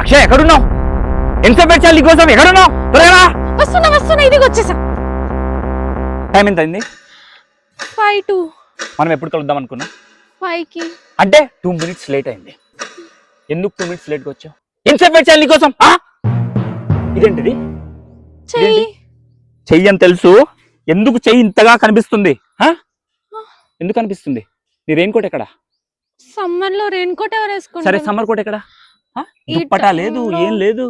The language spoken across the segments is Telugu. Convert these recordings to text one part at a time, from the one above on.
అక్షయ్ ఎక్కడున్నావు? ఎంతసేపు పెట్టాలి నీకోసం? ఎక్కడున్నావు? త్వరగా వస్తున్నా ఇదిగో వచ్చేసా. టైం ఎంత అయింది? 5:02. మనం ఎప్పుడు కలుద్దాం అనుకున్నాం? 5కి. అంటే 2 minutes లేట్ అయింది. ఎందుకు 2 minutes లేట్గా వచ్చావు? ఎంతసేపు పెట్టాలి నీకోసం? ఇదేంటిది? చెయ్యి అని తెలుసు. ఎందుకు చెయ్యి ఇంతగా కనిపిస్తుంది? ఎందుకు కనిపిస్తుంది? నీ రెయిన్ కోట్ ఎక్కడ? సమ్మర్ లో రెయిన్ కోట్ ఎవరు వేసుకుంటారు? సరే సమ్మర్ కోట్ ఎక్కడ? దుప్పటా లేదు, ఏం లేదు.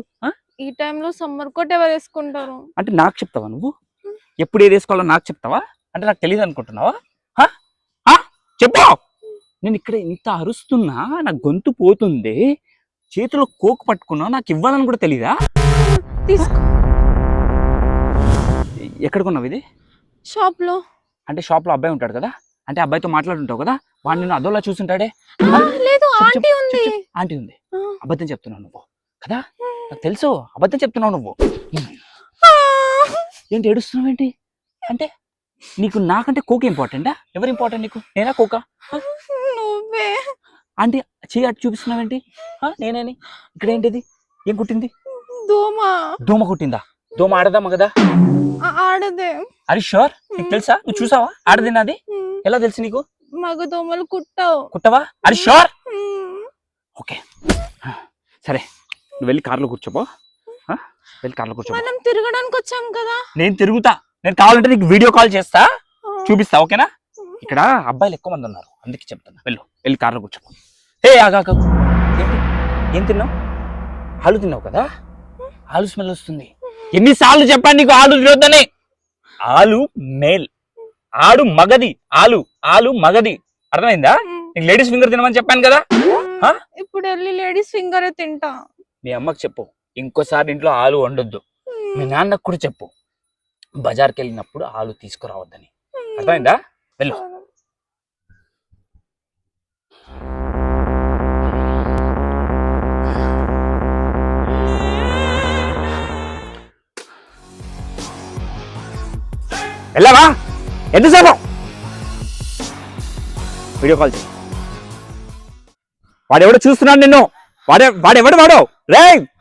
ఈ టైంలో సమ్మర్ కోట్ ఎవరు వేసుకుంటారు? అంటే నాకు చెప్తావా నువ్వు? ఎప్పుడు ఏది వేసుకోవాలో నాకు చెప్తావా? అంటే నాకు తెలియదు అనుకుంటున్నావా? చెప్పు. నేను ఇక్కడ ఇంత అరుస్తున్నా, నా గొంతు పోతుంది, చేతిలో కోక్ పట్టుకున్నా, నాకు ఇవ్వాలని కూడా తెలీదా? తీసుకో. ఎక్కడ కొన్నావు ఇది? షాప్ లో. అంటే షాప్ లో అబ్బాయి ఉంటాడు కదా, అంటే అబ్బాయితో మాట్లాడుంటావు కదా, వాడు నిన్ను అదోలా చూసుంటాడే. లేదు, ఆంటీ ఉంది. ఆంటీ ఉంది. అబద్ధం చెప్తున్నావు నువ్వు కదా, నాకు తెలుసు. అబద్ధం చెప్తున్నావు నువ్వు. ఏంటి ఏడుస్తున్నావు ఏంటి? అంటే నీకు నాకంటే కోక్ ఇంపార్టెంటా? ఎవరు ఇంపార్టెంట్ నీకు? నేనా కోకా? నువ్వే. ఆంటీ చెయ్యి అటు చూపిస్తున్నావేంటి? నేనేని. ఇక్కడ ఏంటిది? ఏం కుట్టింది? దోమ కుట్టిందా? దోమ ఆడదా మగదా? ఆడదే. అది షూర్? నీకు తెలుసా? నువ్వు చూసావా ఆడది నాది? ఎలా తెలుసు నీకు? మగ దోమలు కుట్టవా? అది షూర్? ఓకే సరే, నువ్వు వెళ్ళి కార్లో కూర్చోపో. వెళ్ళి కార్లో కూర్చో. మనం తిరగడానికి వచ్చాం కదా. నేను తిరుగుతా. నేను కావాలంటే నీకు వీడియో కాల్ చేస్తా, చూపిస్తా. ఓకేనా? ఇక్కడ అబ్బాయిలు ఎక్కువ మంది ఉన్నారు, అందుకే చెప్తున్నా. వెళ్ళి కార్లో కూర్చోపో. ఆగా. ఏంటి? ఏం తిన్నావు? ఆలు తిన్నావు కదా, ఆలు స్మెల్ వస్తుంది. ఎన్నిసార్లు చెప్పాను నీకు ఆలు తినొద్దని? ఆలు మేల్, ఆడు మగది. ఆలు మగది. అర్థమైందా? నీకు లేడీస్ ఫింగర్ తినమని చెప్పాను కదా. ఇప్పుడు వెళ్ళి లేడీస్ ఫింగర్ తింటా. మీ అమ్మకి చెప్పు ఇంకోసారి ఇంట్లో ఆలు వండొద్దు. మీ నాన్నకు కూడా చెప్పు బజార్కి వెళ్ళినప్పుడు ఆలు తీసుకురావద్దని. అర్థమైందా? వెళ్ళు. వెళ్ళవా? ఎంతసేపు? వీడియో కాల్ చేయి. వాడెవడో చూస్తున్నాడు నిన్ను. వాడెవడు? రేయ్